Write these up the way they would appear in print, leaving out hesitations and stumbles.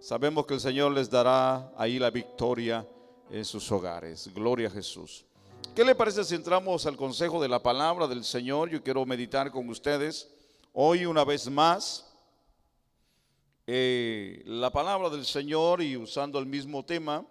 Sabemos que el Señor les dará ahí la victoria en sus hogares. Gloria a Jesús. ¿Qué le parece si entramos al consejo de la palabra del Señor? Yo quiero meditar con ustedes hoy una vez más la palabra del Señor y usando el mismo tema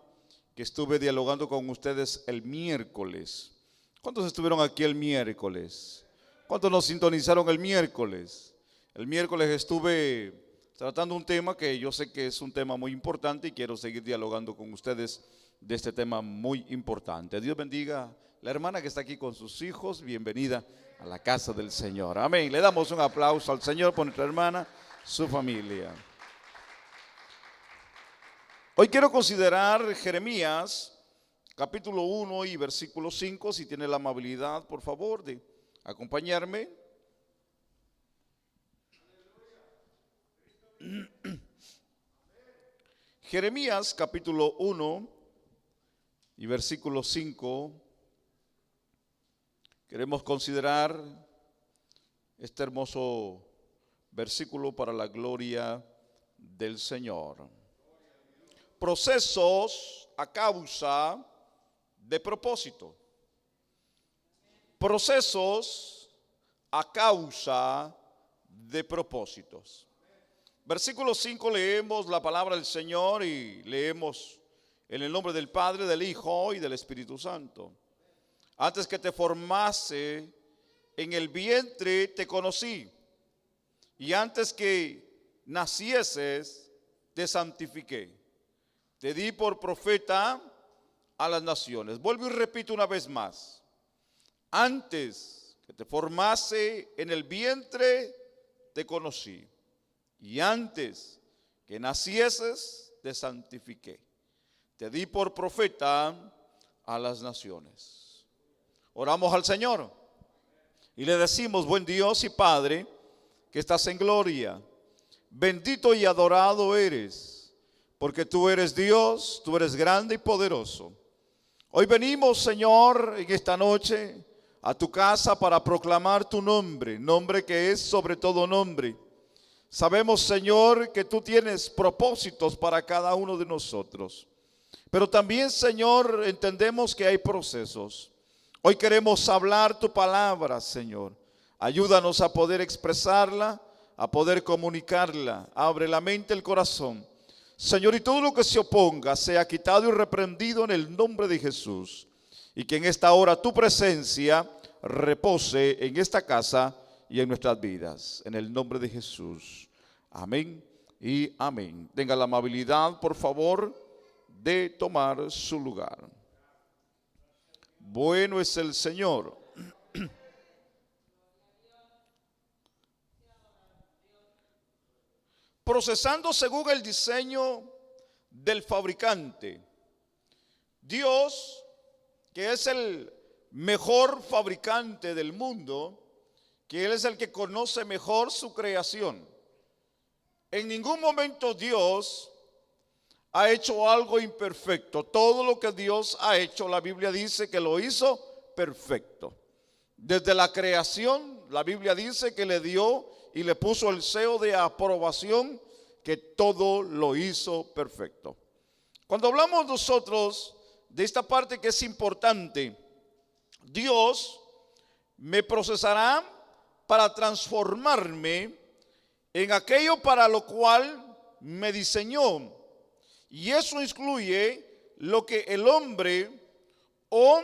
que estuve dialogando con ustedes el miércoles. ¿Cuántos estuvieron aquí el miércoles? ¿Cuántos nos sintonizaron el miércoles? El miércoles estuve tratando un tema que yo sé que es un tema muy importante y quiero seguir dialogando con ustedes de este tema muy importante. Dios bendiga la hermana que está aquí con sus hijos. Bienvenida a la casa del Señor. Amén. Le damos un aplauso al Señor por nuestra hermana, su familia. Hoy quiero considerar Jeremías capítulo 1 y versículo 5. Si tiene la amabilidad, por favor, de acompañarme. Jeremías capítulo 1 y versículo 5. Queremos considerar este hermoso versículo para la gloria del Señor. Procesos a causa de propósito. Procesos a causa de propósitos. Versículo 5 leemos la palabra del Señor y leemos en el nombre del Padre, del Hijo y del Espíritu Santo. Antes que te formase en el vientre te conocí, y antes que nacieses te santifiqué. Te di por profeta a las naciones. Vuelvo y repito una vez más. Antes que te formase en el vientre te conocí, y antes que nacieses te santifiqué. Te di por profeta a las naciones. Oramos al Señor y le decimos: buen Dios y Padre, que estás en gloria, bendito y adorado eres, porque tú eres Dios, tú eres grande y poderoso. Hoy venimos, Señor, en esta noche a tu casa para proclamar tu nombre, nombre que es sobre todo nombre. Sabemos, Señor, que tú tienes propósitos para cada uno de nosotros. Pero también, Señor, entendemos que hay procesos. Hoy queremos hablar tu palabra, Señor. Ayúdanos a poder expresarla, a poder comunicarla. Abre la mente, el corazón, Señor, y todo lo que se oponga sea quitado y reprendido en el nombre de Jesús. Y que en esta hora tu presencia repose en esta casa y en nuestras vidas. En el nombre de Jesús. Amén y amén. Tenga la amabilidad, por favor, de tomar su lugar. Bueno es el Señor. Procesando según el diseño del fabricante. Dios, que es el mejor fabricante del mundo, que Él es el que conoce mejor su creación. En ningún momento Dios ha hecho algo imperfecto. Todo lo que Dios ha hecho, la Biblia dice que lo hizo perfecto. Desde la creación, la Biblia dice que le dio y le puso el sello de aprobación, que todo lo hizo perfecto. Cuando hablamos nosotros de esta parte que es importante, Dios me procesará para transformarme en aquello para lo cual me diseñó. Y eso incluye lo que el hombre o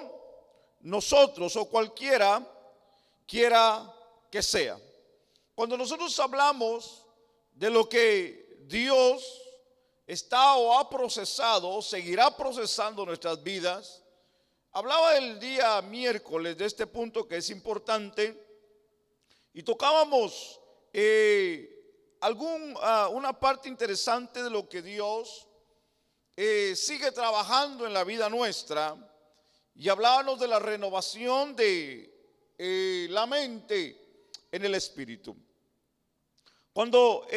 nosotros o cualquiera quiera que sea. Cuando nosotros hablamos de lo que Dios está o ha procesado o seguirá procesando nuestras vidas, hablaba el día miércoles de este punto que es importante y tocábamos una parte interesante de lo que Dios sigue trabajando en la vida nuestra, y hablábamos de la renovación de la mente en el espíritu. Cuando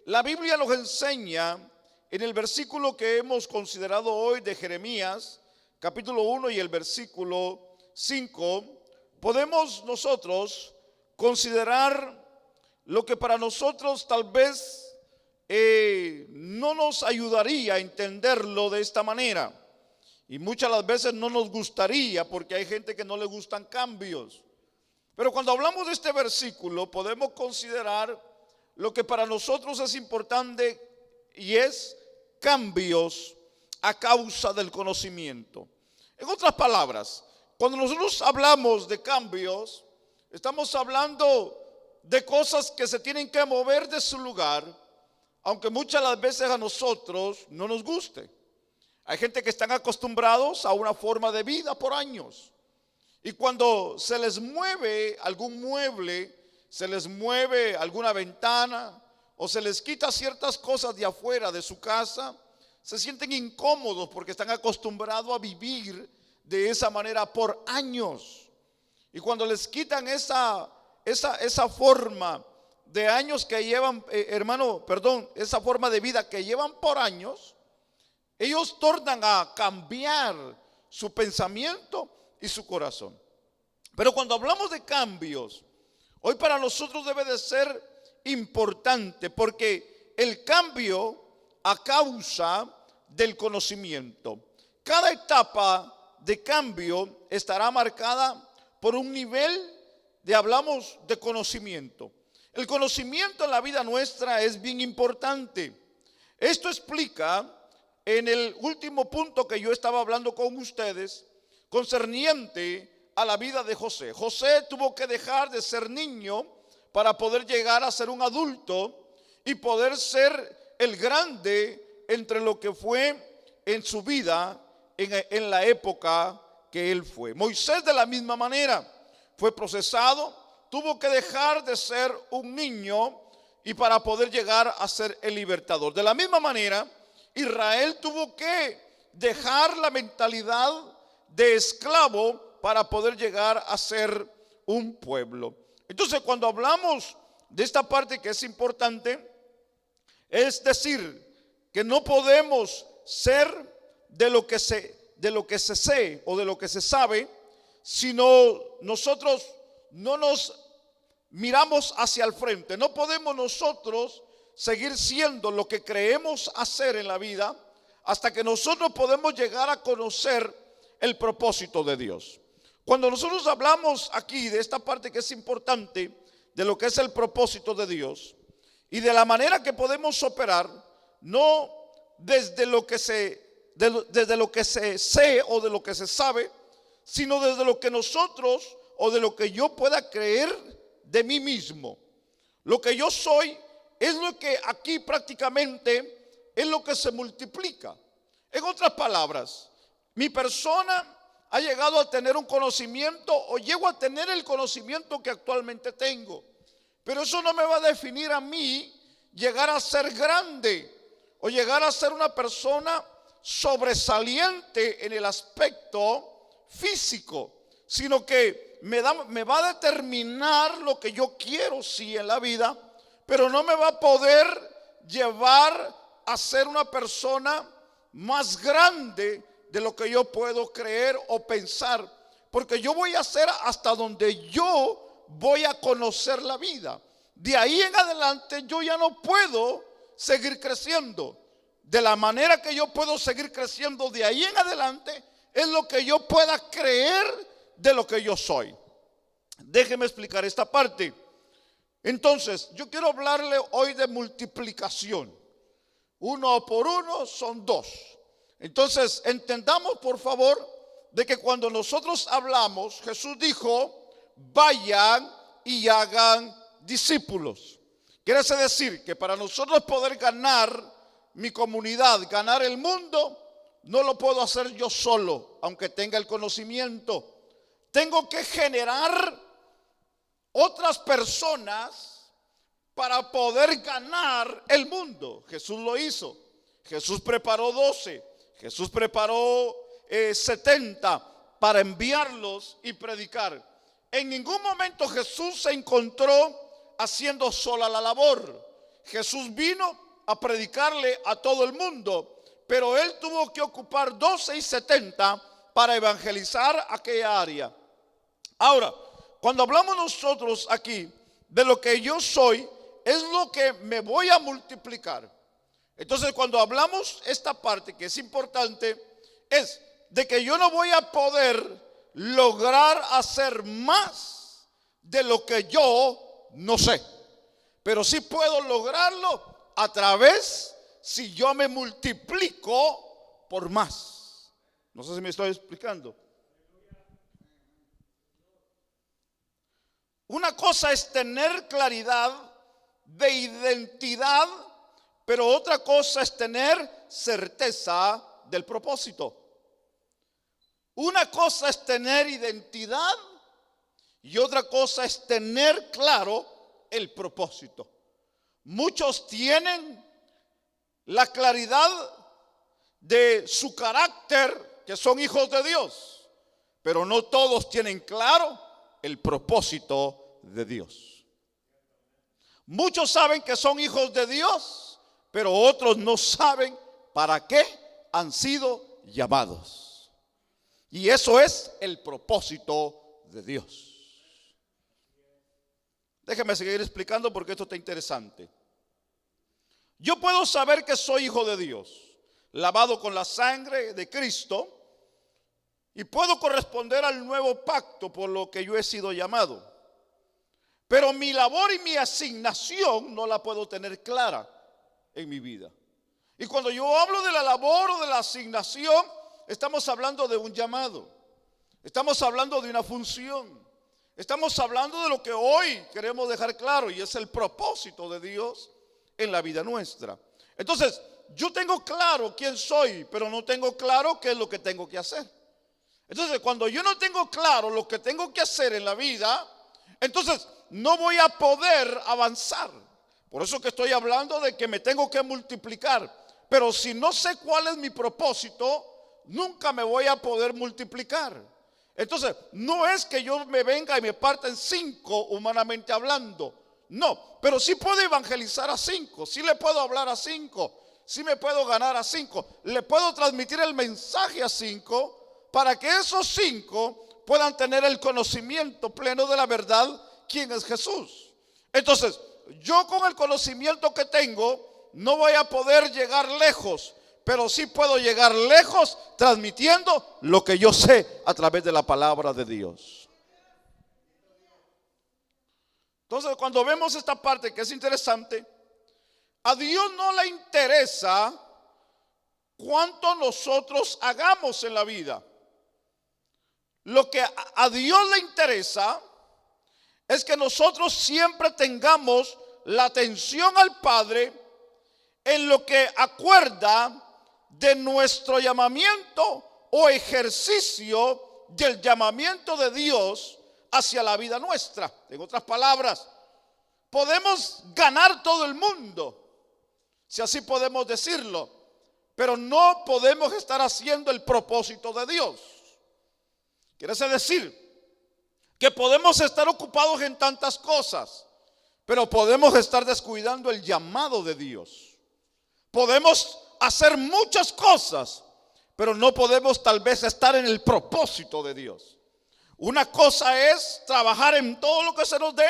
la Biblia nos enseña en el versículo que hemos considerado hoy de Jeremías capítulo 1 y el versículo 5, podemos nosotros considerar lo que para nosotros tal vez no no nos ayudaría a entenderlo de esta manera. Y muchas las veces no nos gustaría, porque hay gente que no le gustan cambios. Pero cuando hablamos de este versículo, podemos considerar lo que para nosotros es importante, y es cambios a causa del conocimiento. En otras palabras, cuando nosotros hablamos de cambios, estamos hablando de cosas que se tienen que mover de su lugar, aunque muchas las veces a nosotros no nos guste. Hay gente que están acostumbrados a una forma de vida por años, y cuando se les mueve algún mueble, se les mueve alguna ventana o se les quita ciertas cosas de afuera de su casa, se sienten incómodos porque están acostumbrados a vivir de esa manera por años. Y cuando les quitan esa forma de años que llevan, esa forma de vida que llevan por años, ellos tornan a cambiar su pensamiento y su corazón. Pero cuando hablamos de cambios, hoy para nosotros debe de ser importante, porque el cambio a causa del conocimiento. Cada etapa de cambio estará marcada por un nivel hablamos de conocimiento. El conocimiento en la vida nuestra es bien importante. Esto explica en el último punto que yo estaba hablando con ustedes, concerniente a la vida de José. José tuvo que dejar de ser niño para poder llegar a ser un adulto y poder ser el grande entre lo que fue en su vida en la época que él fue. Moisés de la misma manera fue procesado, tuvo que dejar de ser un niño y para poder llegar a ser el libertador. De la misma manera, Israel tuvo que dejar la mentalidad de esclavo para poder llegar a ser un pueblo. Entonces, cuando hablamos de esta parte que es importante, es decir, que no podemos ser de lo que se sé o de lo que se sabe, sino nosotros no nos miramos hacia el frente. No podemos nosotros seguir siendo lo que creemos hacer en la vida hasta que nosotros podemos llegar a conocer el propósito de Dios. Cuando nosotros hablamos aquí de esta parte que es importante, de lo que es el propósito de Dios y de la manera que podemos operar, no desde lo que se sé o de lo que se sabe, sino desde lo que nosotros o de lo que yo pueda creer de mí mismo. Lo que yo soy es lo que aquí prácticamente es lo que se multiplica. En otras palabras, mi persona ha llegado a tener un conocimiento o llego a tener el conocimiento que actualmente tengo, pero eso no me va a definir a mí llegar a ser grande o llegar a ser una persona sobresaliente en el aspecto físico, sino que me va a determinar lo que yo quiero sí en la vida, pero no me va a poder llevar a ser una persona más grande de lo que yo puedo creer o pensar, porque yo voy a ser hasta donde yo voy a conocer la vida. De ahí en adelante yo ya no puedo seguir creciendo. De la manera que yo puedo seguir creciendo de ahí en adelante es lo que yo pueda creer de lo que yo soy. Déjeme explicar esta parte. Entonces, yo quiero hablarle hoy de multiplicación. 1 por 1 son 2. Entonces, entendamos por favor de que cuando nosotros hablamos, Jesús dijo, vayan y hagan discípulos. Quiere decir que para nosotros poder ganar mi comunidad, ganar el mundo, no lo puedo hacer yo solo, aunque tenga el conocimiento. Tengo que generar otras personas para poder ganar el mundo. Jesús lo hizo. Jesús preparó 12. Jesús preparó 70 para enviarlos y predicar. En ningún momento Jesús se encontró haciendo sola la labor. Jesús vino a predicarle a todo el mundo, pero él tuvo que ocupar 12 y 70 para evangelizar aquella área. Ahora, cuando hablamos nosotros aquí de lo que yo soy, es lo que me voy a multiplicar. Entonces, cuando hablamos esta parte que es importante, es de que yo no voy a poder lograr hacer más de lo que yo no sé, pero sí puedo lograrlo a través, si yo me multiplico por más. No sé si me estoy explicando. Una cosa es tener claridad de identidad, pero otra cosa es tener certeza del propósito. Una cosa es tener identidad y otra cosa es tener claro el propósito. Muchos tienen la claridad de su carácter, que son hijos de Dios, pero no todos tienen claro el propósito de Dios. Muchos saben que son hijos de Dios, pero otros no saben para qué han sido llamados. Y eso es el propósito de Dios. Déjeme seguir explicando porque esto está interesante. Yo puedo saber que soy hijo de Dios, lavado con la sangre de Cristo, y puedo corresponder al nuevo pacto por lo que yo he sido llamado. Pero mi labor y mi asignación no la puedo tener clara en mi vida. Y cuando yo hablo de la labor o de la asignación, estamos hablando de un llamado. Estamos hablando de una función. Estamos hablando de lo que hoy queremos dejar claro, y es el propósito de Dios en la vida nuestra. Entonces, yo tengo claro quién soy, pero no tengo claro qué es lo que tengo que hacer. Entonces, cuando yo no tengo claro lo que tengo que hacer en la vida, entonces no voy a poder avanzar. Por eso que estoy hablando de que me tengo que multiplicar. Pero si no sé cuál es mi propósito, nunca me voy a poder multiplicar. Entonces, no es que yo me venga y me parta en 5 humanamente hablando. No, pero sí puedo evangelizar a 5, sí le puedo hablar a 5, sí me puedo ganar a 5, le puedo transmitir el mensaje a 5 para que esos 5 puedan tener el conocimiento pleno de la verdad, quién es Jesús. Entonces, yo con el conocimiento que tengo no voy a poder llegar lejos, pero sí puedo llegar lejos transmitiendo lo que yo sé a través de la palabra de Dios. Entonces, cuando vemos esta parte que es interesante, a Dios no le interesa cuánto nosotros hagamos en la vida. Lo que a Dios le interesa es que nosotros siempre tengamos la atención al Padre en lo que acuerda de nuestro llamamiento o ejercicio del llamamiento de Dios hacia la vida nuestra. En otras palabras, podemos ganar todo el mundo, si así podemos decirlo, pero no podemos estar haciendo el propósito de Dios. Quiere decir que podemos estar ocupados en tantas cosas, pero podemos estar descuidando el llamado de Dios. Podemos hacer muchas cosas, pero no podemos tal vez estar en el propósito de Dios. Una cosa es trabajar en todo lo que se nos dé,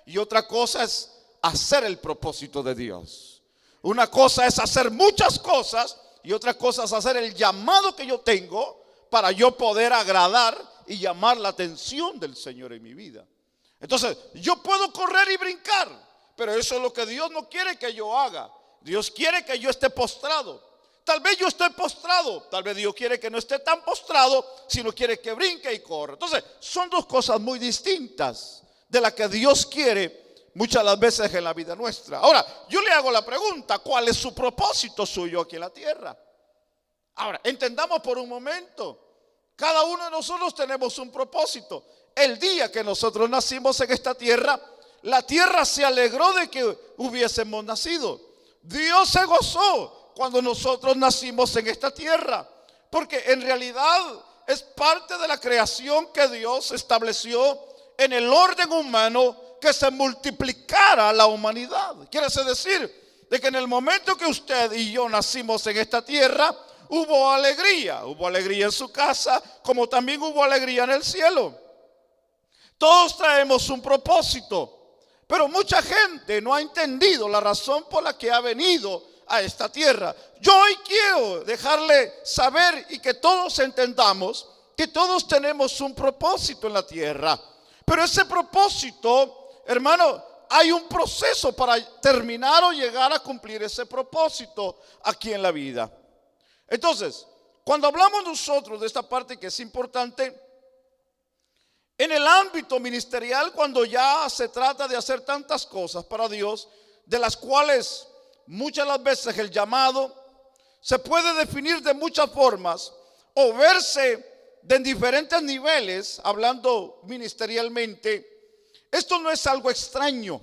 y otra cosa es hacer el propósito de Dios. Una cosa es hacer muchas cosas y otra cosa es hacer el llamado que yo tengo para yo poder agradar y llamar la atención del Señor en mi vida. Entonces, yo puedo correr y brincar, pero eso es lo que Dios no quiere que yo haga. Dios quiere que yo esté postrado. Tal vez yo esté postrado, tal vez Dios quiere que no esté tan postrado, sino quiere que brinque y corra. Entonces, son dos cosas muy distintas de las que Dios quiere muchas de las veces en la vida nuestra. Ahora, yo le hago la pregunta, ¿cuál es su propósito suyo aquí en la tierra? Ahora, entendamos por un momento, cada uno de nosotros tenemos un propósito. El día que nosotros nacimos en esta tierra, la tierra se alegró de que hubiésemos nacido. Dios se gozó cuando nosotros nacimos en esta tierra, porque en realidad es parte de la creación que Dios estableció en el orden humano, que se multiplicara la humanidad. Quiere decir de que en el momento que usted y yo nacimos en esta tierra, hubo alegría en su casa, como también hubo alegría en el cielo. Todos traemos un propósito, pero mucha gente no ha entendido la razón por la que ha venido a esta tierra. Yo hoy quiero dejarle saber y que todos entendamos que todos tenemos un propósito en la tierra. Pero ese propósito, hermano, hay un proceso para terminar o llegar a cumplir ese propósito aquí en la vida. Entonces, cuando hablamos nosotros de esta parte que es importante, en el ámbito ministerial, cuando ya se trata de hacer tantas cosas para Dios, de las cuales muchas las veces el llamado se puede definir de muchas formas o verse de diferentes niveles, hablando ministerialmente, esto no es algo extraño.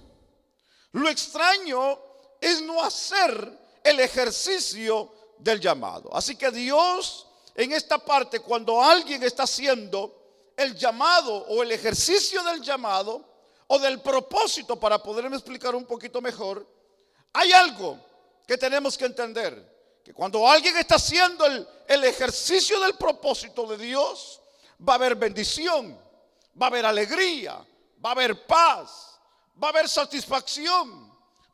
Lo extraño es no hacer el ejercicio del llamado. Así que Dios, en esta parte, cuando alguien está haciendo el llamado o el ejercicio del llamado o del propósito, para poderme explicar un poquito mejor, hay algo que tenemos que entender. Que cuando alguien está haciendo el ejercicio del propósito de Dios, va a haber bendición, va a haber alegría, va a haber paz, va a haber satisfacción,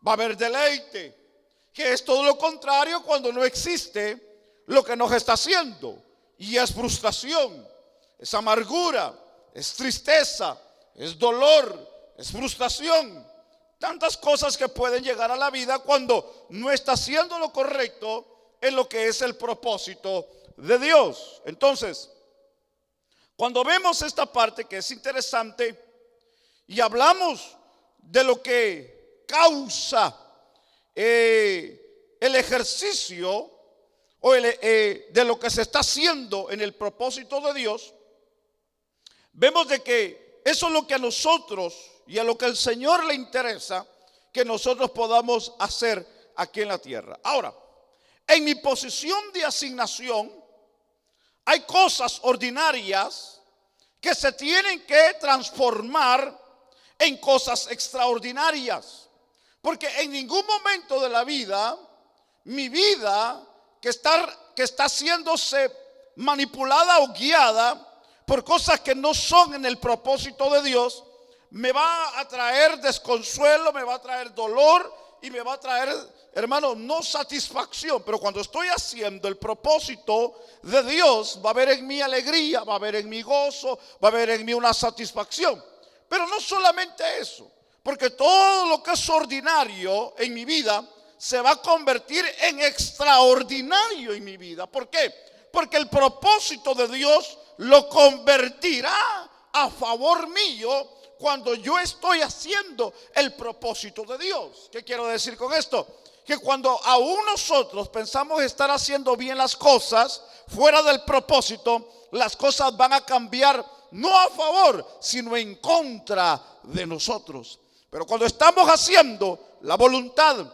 va a haber deleite. Que es todo lo contrario cuando no existe lo que nos está haciendo. Y es frustración, es amargura, es tristeza, es dolor, es frustración. Tantas cosas que pueden llegar a la vida cuando no está haciendo lo correcto en lo que es el propósito de Dios. Entonces, cuando vemos esta parte que es interesante y hablamos de lo que causa el ejercicio o de lo que se está haciendo en el propósito de Dios, vemos de que eso es lo que a nosotros y a lo que al Señor le interesa que nosotros podamos hacer aquí en la tierra. Ahora, en mi posición de asignación, hay cosas ordinarias que se tienen que transformar en cosas extraordinarias. Porque en ningún momento de la vida, mi vida que está haciéndose manipulada o guiada por cosas que no son en el propósito de Dios, me va a traer desconsuelo, me va a traer dolor y me va a traer, hermano, no satisfacción. Pero cuando estoy haciendo el propósito de Dios, va a haber en mí alegría, va a haber en mí gozo, va a haber en mí una satisfacción. Pero no solamente eso, porque todo lo que es ordinario en mi vida se va a convertir en extraordinario en mi vida. ¿Por qué? Porque el propósito de Dios lo convertirá a favor mío cuando yo estoy haciendo el propósito de Dios. ¿Qué quiero decir con esto? Que cuando aún nosotros pensamos estar haciendo bien las cosas fuera del propósito, las cosas van a cambiar no a favor, sino en contra de nosotros. Pero cuando estamos haciendo la voluntad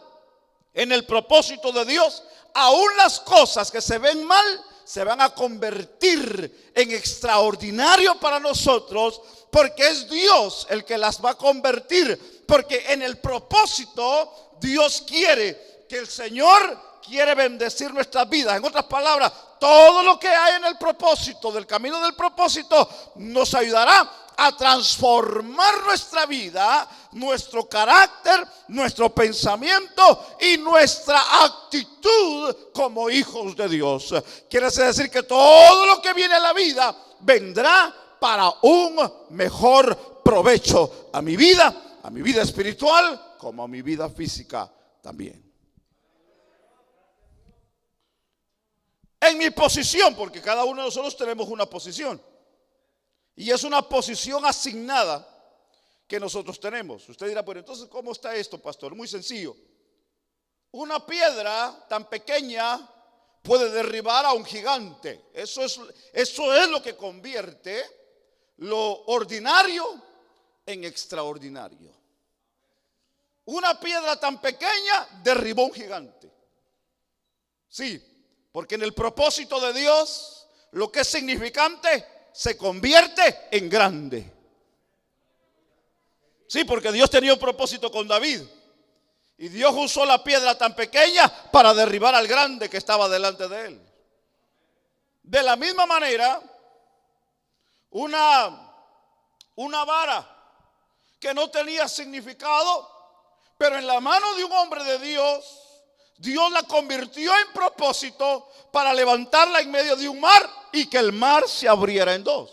en el propósito de Dios, aún las cosas que se ven mal se van a convertir en extraordinario para nosotros, porque es Dios el que las va a convertir. Porque en el propósito Dios quiere que el Señor quiere bendecir nuestras vidas. En otras palabras, todo lo que hay en el propósito, del camino del propósito, nos ayudará a transformar nuestra vida, nuestro carácter, nuestro pensamiento y nuestra actitud como hijos de Dios. Quiere decir que todo lo que viene a la vida vendrá para un mejor provecho a mi vida espiritual como a mi vida física también. En mi posición, porque cada uno de nosotros tenemos una posición. Y es una posición asignada que nosotros tenemos. Usted dirá, pero entonces, ¿cómo está esto, pastor? Muy sencillo. Una piedra tan pequeña puede derribar a un gigante. Eso es lo que convierte lo ordinario en extraordinario. Una piedra tan pequeña derribó un gigante. Sí, porque en el propósito de Dios, lo que es significante se convierte en grande. Sí, porque Dios tenía un propósito con David. Y Dios usó la piedra tan pequeña para derribar al grande que estaba delante de él. De la misma manera, una vara que no tenía significado, pero en la mano de un hombre de Dios Dios la convirtió en propósito para levantarla en medio de un mar y que el mar se abriera en dos.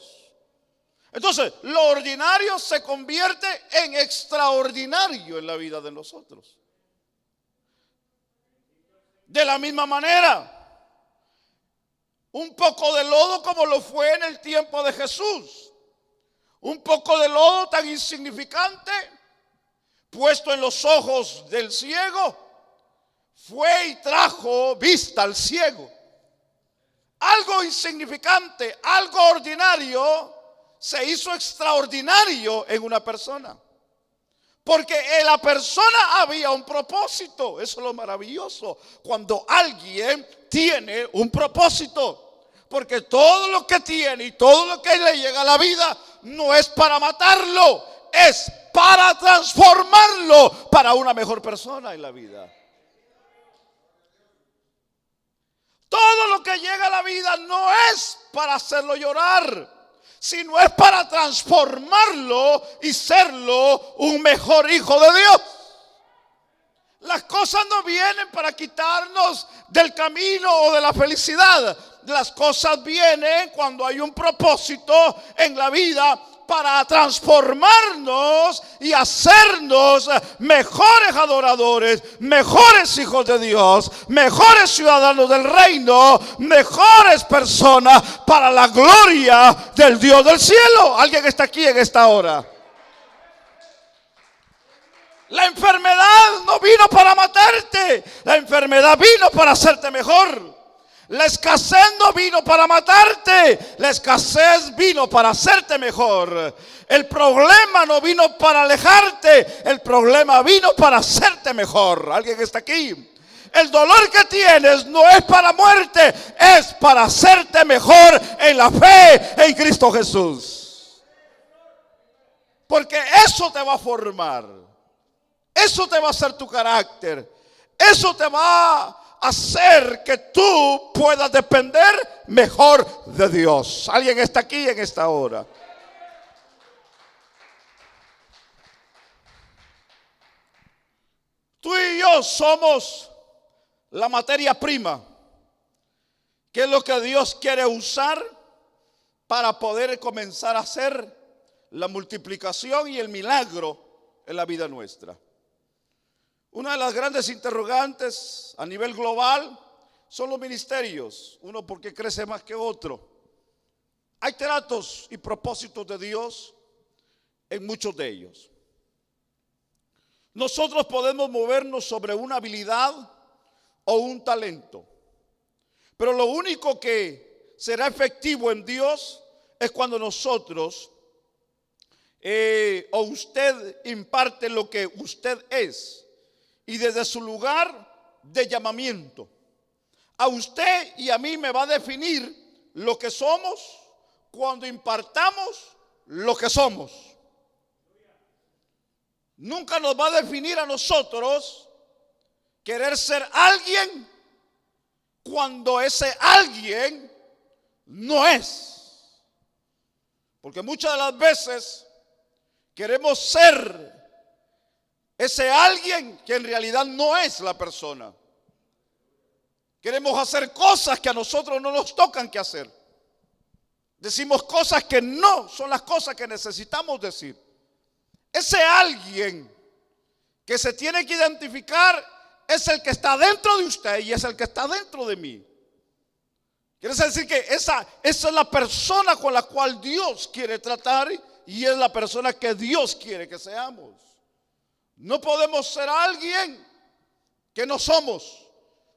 Entonces, lo ordinario se convierte en extraordinario en la vida de nosotros. De la misma manera, un poco de lodo como lo fue en el tiempo de Jesús. Un poco de lodo tan insignificante puesto en los ojos del ciego fue y trajo vista al ciego. Algo insignificante, algo ordinario se hizo extraordinario en una persona. Porque en la persona había un propósito. Eso es lo maravilloso. Cuando alguien tiene un propósito. Porque todo lo que tiene y todo lo que le llega a la vida no es para matarlo. Es para transformarlo para una mejor persona en la vida. Todo lo que llega a la vida no es para hacerlo llorar, sino es para transformarlo y serlo un mejor hijo de Dios. Las cosas no vienen para quitarnos del camino o de la felicidad. Las cosas vienen cuando hay un propósito en la vida para transformarnos y hacernos mejores adoradores, mejores hijos de Dios, mejores ciudadanos del reino, mejores personas para la gloria del Dios del cielo. ¿Alguien está aquí en esta hora? La enfermedad no vino para matarte, la enfermedad vino para hacerte mejor. La escasez no vino para matarte, la escasez vino para hacerte mejor. El problema no vino para alejarte, el problema vino para hacerte mejor. ¿Alguien está aquí? El dolor que tienes no es para muerte, es para hacerte mejor en la fe en Cristo Jesús. Porque eso te va a formar, eso te va a hacer tu carácter, eso te va a hacer que tú puedas depender mejor de Dios. ¿Alguien está aquí en esta hora? Tú y yo somos la materia prima, que es lo que Dios quiere usar para poder comenzar a hacer la multiplicación y el milagro en la vida nuestra. Una de las grandes interrogantes a nivel global son los ministerios. Uno porque crece más que otro. Hay tratos y propósitos de Dios en muchos de ellos. Nosotros podemos movernos sobre una habilidad o un talento. Pero lo único que será efectivo en Dios es cuando nosotros o usted imparte lo que usted es. Y desde su lugar de llamamiento, a usted y a mí me va a definir lo que somos cuando impartamos lo que somos. Nunca nos va a definir a nosotros querer ser alguien cuando ese alguien no es. Porque muchas de las veces queremos ser ese alguien que en realidad no es la persona. Queremos hacer cosas que a nosotros no nos tocan que hacer. Decimos cosas que no son las cosas que necesitamos decir. Ese alguien que se tiene que identificar es el que está dentro de usted y es el que está dentro de mí. Quiere decir que esa es la persona con la cual Dios quiere tratar y es la persona que Dios quiere que seamos. No podemos ser alguien que no somos,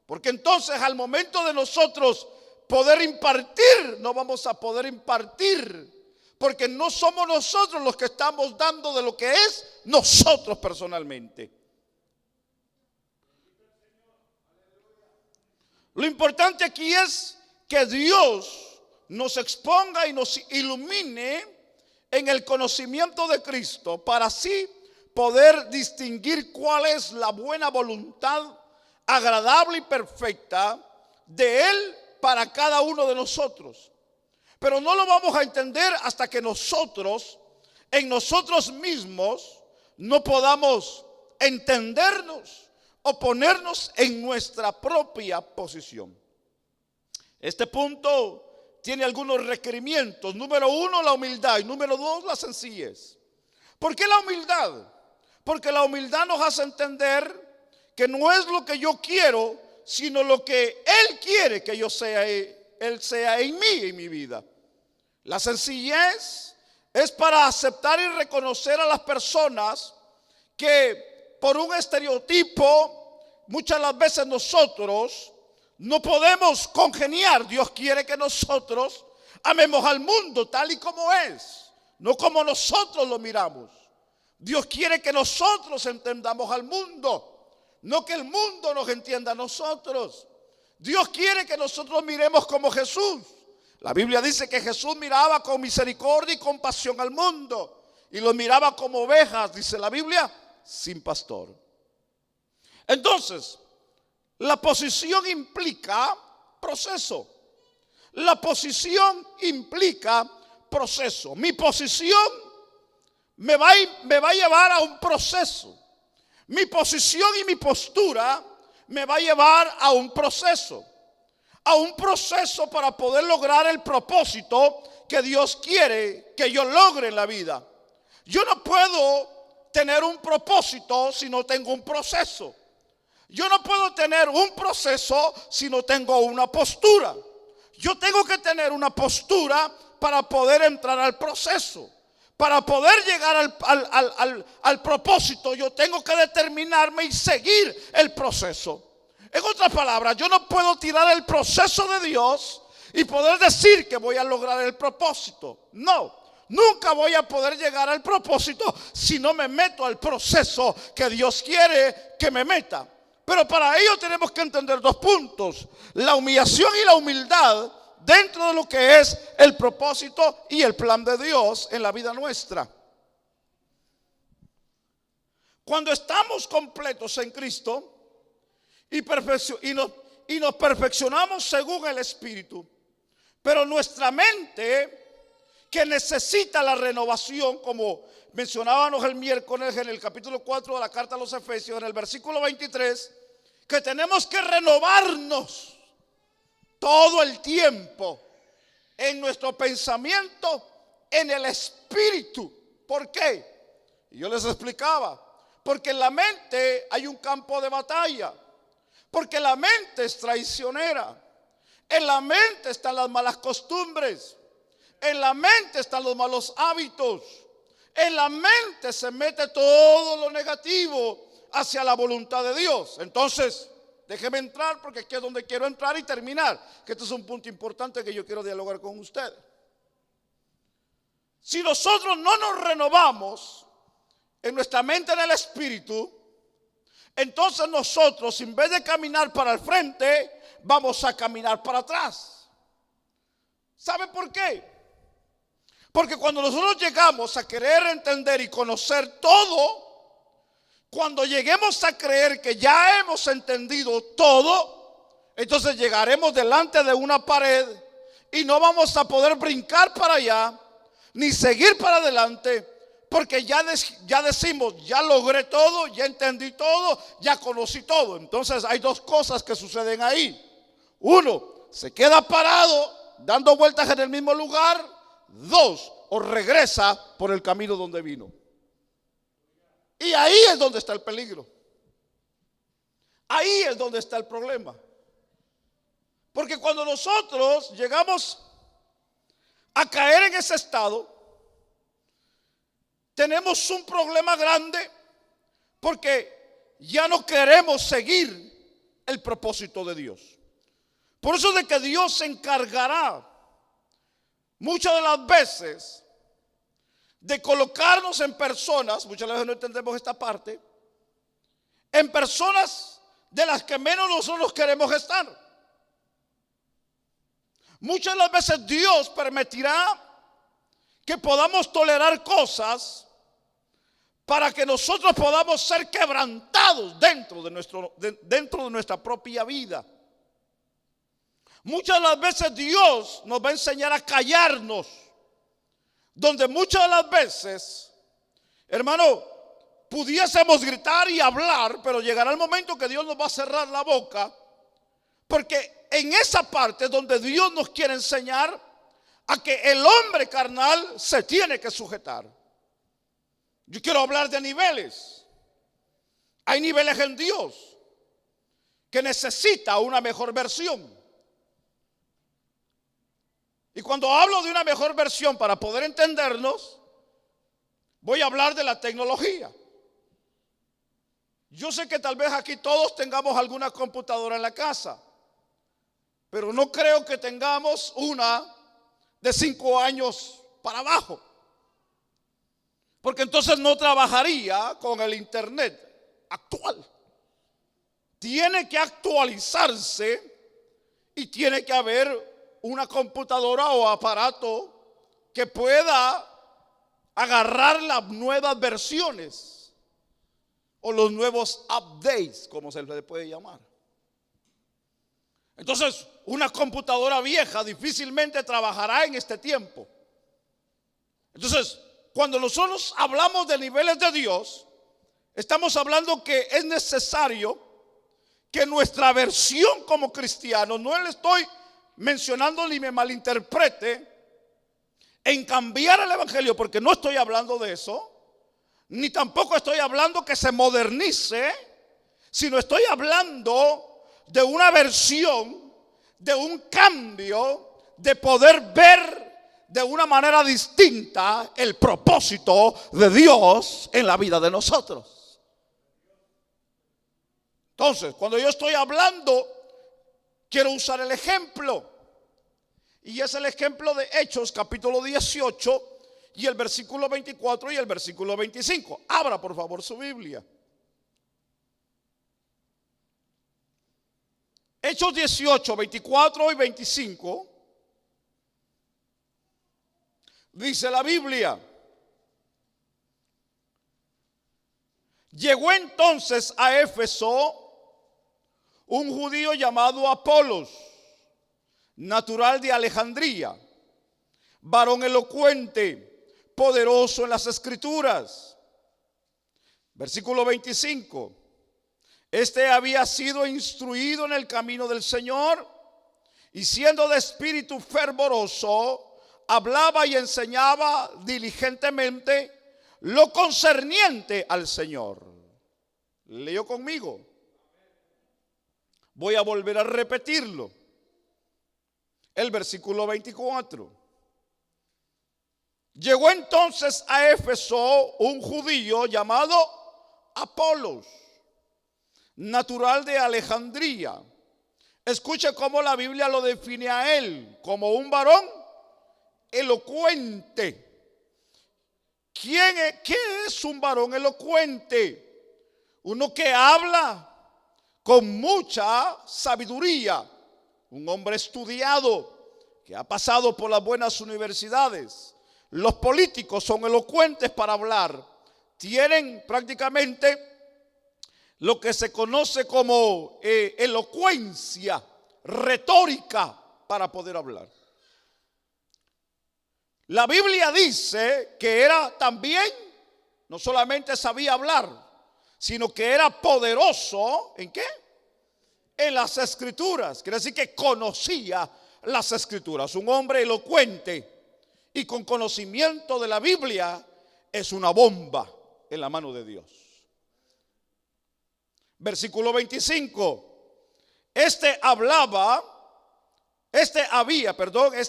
porque entonces al momento de nosotros poder impartir, no vamos a poder impartir, porque no somos nosotros los que estamos dando de lo que es nosotros personalmente. Lo importante aquí es que Dios nos exponga y nos ilumine en el conocimiento de Cristo para así poder distinguir cuál es la buena voluntad agradable y perfecta de Él para cada uno de nosotros. Pero no lo vamos a entender hasta que nosotros, en nosotros mismos, no podamos entendernos o ponernos en nuestra propia posición. Este punto tiene algunos requerimientos. Número 1, la humildad. Y número 2, la sencillez. ¿Por qué la humildad? Porque la humildad nos hace entender que no es lo que yo quiero, sino lo que Él quiere que yo sea, Él sea en mí, en mi vida. La sencillez es para aceptar y reconocer a las personas que por un estereotipo muchas las veces nosotros no podemos congeniar. Dios quiere que nosotros amemos al mundo tal y como es, no como nosotros lo miramos. Dios quiere que nosotros entendamos al mundo, no que el mundo nos entienda a nosotros. Dios quiere que nosotros miremos como Jesús. La Biblia dice que Jesús miraba con misericordia y compasión al mundo y lo miraba como ovejas, dice la Biblia, sin pastor. Entonces, la posición implica proceso. La posición implica proceso. Mi posición me va a llevar a un proceso. Mi posición y mi postura me va a llevar a un proceso. A un proceso para poder lograr el propósito que Dios quiere que yo logre en la vida. Yo no puedo tener un propósito si no tengo un proceso. Yo no puedo tener un proceso si no tengo una postura. Yo tengo que tener una postura para poder entrar al proceso. Para poder llegar al propósito, yo tengo que determinarme y seguir el proceso. En otras palabras, yo no puedo tirar el proceso de Dios y poder decir que voy a lograr el propósito. No, nunca voy a poder llegar al propósito si no me meto al proceso que Dios quiere que me meta. Pero para ello tenemos que entender dos puntos: la humillación y la humildad dentro de lo que es el propósito y el plan de Dios en la vida nuestra. Cuando estamos completos en Cristo y nos perfeccionamos según el Espíritu, pero nuestra mente, que necesita la renovación, como mencionábamos el miércoles en el capítulo 4 de la carta a los Efesios, en el versículo 23, que tenemos que renovarnos todo el tiempo en nuestro pensamiento, en el espíritu. ¿Por qué? Y yo les explicaba, porque en la mente hay un campo de batalla, porque la mente es traicionera, en la mente están las malas costumbres, en la mente están los malos hábitos, en la mente se mete todo lo negativo hacia la voluntad de Dios. Entonces, déjeme entrar porque aquí es donde quiero entrar y terminar, que este es un punto importante que yo quiero dialogar con ustedes. Si nosotros no nos renovamos en nuestra mente, en el espíritu, entonces nosotros, en vez de caminar para el frente, vamos a caminar para atrás. ¿Sabe por qué? Porque cuando nosotros llegamos a querer entender y conocer todo, cuando lleguemos a creer que ya hemos entendido todo, entonces llegaremos delante de una pared y no vamos a poder brincar para allá ni seguir para adelante, porque ya decimos, ya logré todo, ya entendí todo, ya conocí todo. Entonces hay dos cosas que suceden ahí. Uno, se queda parado dando vueltas en el mismo lugar. Dos, o regresa por el camino donde vino. Y ahí es donde está el peligro. Ahí es donde está el problema. Porque cuando nosotros llegamos a caer en ese estado, tenemos un problema grande, porque ya no queremos seguir el propósito de Dios. Por eso de que Dios se encargará muchas de las veces de colocarnos en personas, muchas veces no entendemos esta parte, en personas de las que menos nosotros queremos estar. Muchas de las veces Dios permitirá que podamos tolerar cosas para que nosotros podamos ser quebrantados dentro de nuestra propia vida. Muchas de las veces Dios nos va a enseñar a callarnos, donde muchas de las veces, hermano, pudiésemos gritar y hablar, pero llegará el momento que Dios nos va a cerrar la boca, porque en esa parte es donde Dios nos quiere enseñar a que el hombre carnal se tiene que sujetar. Yo quiero hablar de niveles. Hay niveles en Dios que necesita una mejor versión. Y cuando hablo de una mejor versión, para poder entendernos, voy a hablar de la tecnología. Yo sé que tal vez aquí todos tengamos alguna computadora en la casa, pero no creo que tengamos una de 5 años para abajo, porque entonces no trabajaría con el internet actual. Tiene que actualizarse y tiene que haber una computadora o aparato que pueda agarrar las nuevas versiones o los nuevos updates, como se le puede llamar. Entonces, una computadora vieja difícilmente trabajará en este tiempo. Entonces, cuando nosotros hablamos de niveles de Dios, estamos hablando que es necesario que nuestra versión como cristianos, no le estoy mencionando ni me malinterprete en cambiar el evangelio, porque no estoy hablando de eso, ni tampoco estoy hablando que se modernice, sino estoy hablando de una versión, de un cambio, de poder ver de una manera distinta el propósito de Dios en la vida de nosotros. Entonces, cuando yo estoy hablando, quiero usar el ejemplo, y es el ejemplo de Hechos capítulo 18 y el versículo 24 y el versículo 25. Abra por favor su Biblia. Hechos 18, 24 y 25. Dice la Biblia: llegó entonces a Éfeso un judío llamado Apolos, natural de Alejandría, varón elocuente, poderoso en las escrituras. Versículo 25. Este había sido instruido en el camino del Señor, y siendo de espíritu fervoroso, hablaba y enseñaba diligentemente lo concerniente al Señor. ¿Leyó conmigo? Voy a volver a repetirlo. El versículo 24. Llegó entonces a Éfeso un judío llamado Apolos, natural de Alejandría. Escuche cómo la Biblia lo define a él: como un varón elocuente. ¿Qué es un varón elocuente? Uno que habla con mucha sabiduría, un hombre estudiado, que ha pasado por las buenas universidades. Los políticos son elocuentes para hablar, tienen prácticamente lo que se conoce como elocuencia retórica para poder hablar. La Biblia dice que era también, no solamente sabía hablar, sino que era poderoso, ¿en qué? En las escrituras. Quiere decir que conocía las escrituras. Un hombre elocuente y con conocimiento de la Biblia es una bomba en la mano de Dios. Versículo 25. Este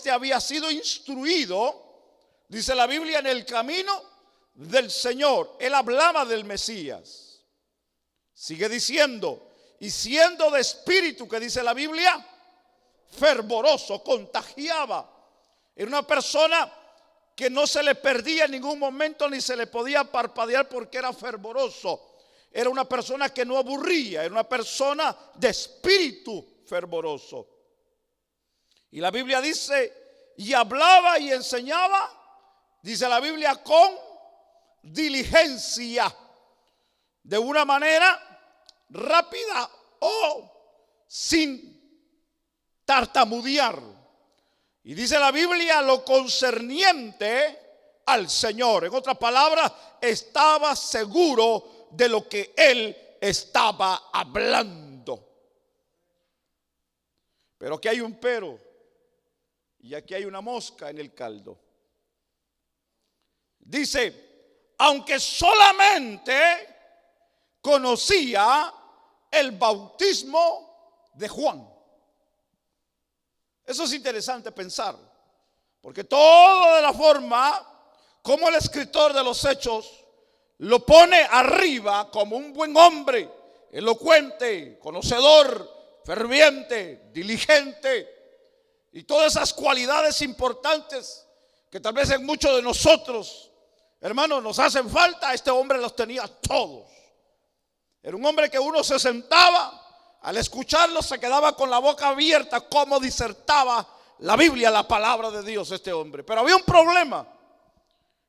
había sido instruido, dice la Biblia, en el camino del Señor. Él hablaba del Mesías. Sigue diciendo: y siendo de espíritu, que dice la Biblia, fervoroso, contagiaba. Era una persona que no se le perdía en ningún momento ni se le podía parpadear porque era fervoroso. Era una persona que no aburría, era una persona de espíritu fervoroso. Y la Biblia dice: y hablaba y enseñaba, dice la Biblia, con diligencia, de una manera rápida o sin tartamudear. Y dice la Biblia, lo concerniente al Señor. En otras palabras, estaba seguro de lo que él estaba hablando. Pero aquí hay un pero, y aquí hay una mosca en el caldo. Dice, aunque solamente conocía el bautismo de Juan. Eso es interesante pensar, porque toda la forma como el escritor de los Hechos lo pone arriba como un buen hombre, elocuente, conocedor, ferviente, diligente, y todas esas cualidades importantes que tal vez en muchos de nosotros, hermanos, nos hacen falta. Este hombre los tenía todos. Era un hombre que uno se sentaba, al escucharlo se quedaba con la boca abierta, como disertaba la Biblia, la palabra de Dios, este hombre. Pero había un problema,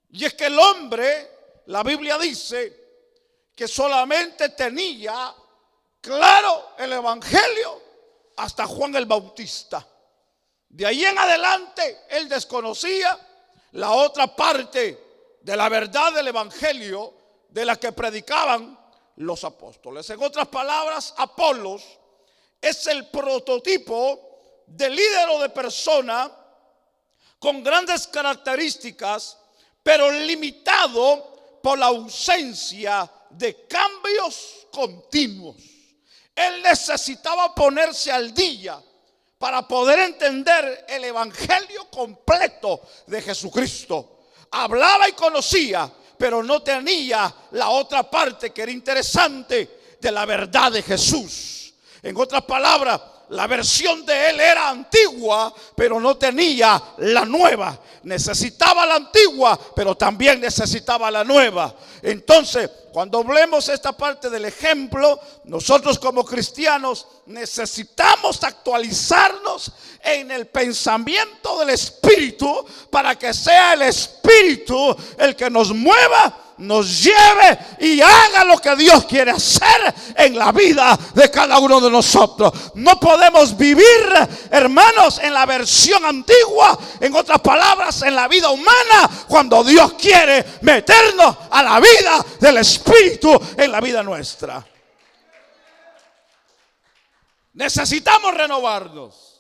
y es que el hombre, la Biblia dice que solamente tenía claro el evangelio hasta Juan el Bautista. De ahí en adelante él desconocía la otra parte de la verdad del evangelio de la que predicaban los apóstoles. En otras palabras, Apolos es el prototipo de líder o de persona con grandes características, pero limitado por la ausencia de cambios continuos. Él necesitaba ponerse al día para poder entender el evangelio completo de Jesucristo. Hablaba y conocía, pero no tenía la otra parte que era interesante de la verdad de Jesús. En otras palabras, la versión de él era antigua, pero no tenía la nueva. Necesitaba la antigua, pero también necesitaba la nueva. Entonces, cuando hablemos esta parte del ejemplo, nosotros como cristianos necesitamos actualizarnos en el pensamiento del Espíritu, para que sea el Espíritu el que nos mueva, nos lleve y haga lo que Dios quiere hacer en la vida de cada uno de nosotros. No podemos vivir, hermanos, en la versión antigua, en otras palabras, en la vida humana, cuando Dios quiere meternos a la vida del Espíritu en la vida nuestra. Necesitamos renovarnos.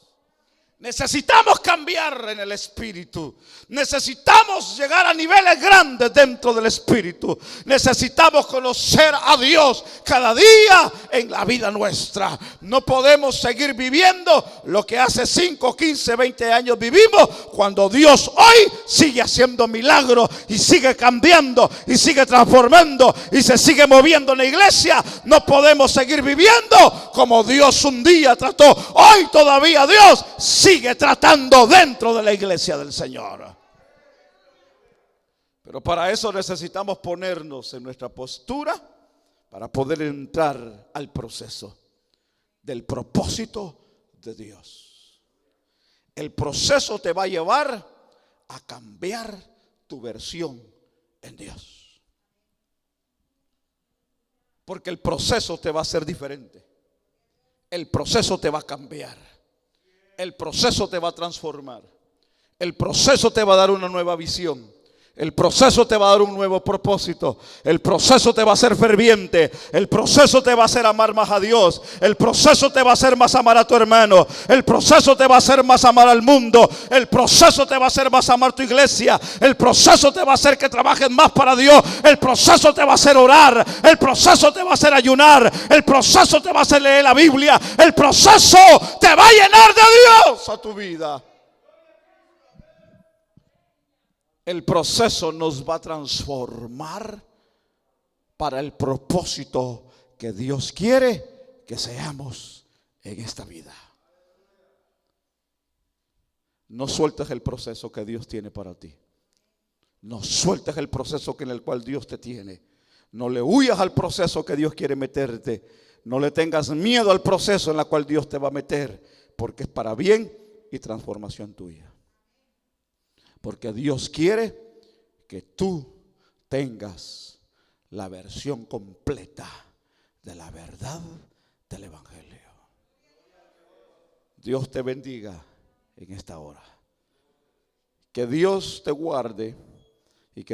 Necesitamos cambiar en el Espíritu. Necesitamos llegar a niveles grandes dentro del Espíritu. Necesitamos conocer a Dios cada día en la vida nuestra. No podemos seguir viviendo lo que hace 5, 15, 20 años vivimos, cuando Dios hoy sigue haciendo milagros y sigue cambiando y sigue transformando y se sigue moviendo en la iglesia. No podemos seguir viviendo como Dios un día trató. Hoy todavía Dios sigue tratando dentro de la iglesia del Señor. Pero para eso necesitamos ponernos en nuestra postura para poder entrar al proceso del propósito de Dios. El proceso te va a llevar a cambiar tu versión en Dios, porque el proceso te va a hacer diferente. El proceso te va a cambiar. El proceso te va a transformar. El proceso te va a dar una nueva visión. El proceso te va a dar un nuevo propósito. El proceso te va a hacer ferviente. El proceso te va a hacer amar más a Dios. El proceso te va a hacer más amar a tu hermano. El proceso te va a hacer más amar al mundo. El proceso te va a hacer más amar tu iglesia. El proceso te va a hacer que trabajes más para Dios. El proceso te va a hacer orar. El proceso te va a hacer ayunar. El proceso te va a hacer leer la Biblia. El proceso te va a llenar de Dios a tu vida. El proceso nos va a transformar para el propósito que Dios quiere que seamos en esta vida. No sueltes el proceso que Dios tiene para ti. No sueltes el proceso en el cual Dios te tiene. No le huyas al proceso que Dios quiere meterte. No le tengas miedo al proceso en el cual Dios te va a meter, porque es para bien y transformación tuya. Porque Dios quiere que tú tengas la versión completa de la verdad del evangelio. Dios te bendiga en esta hora. Que Dios te guarde y que Dios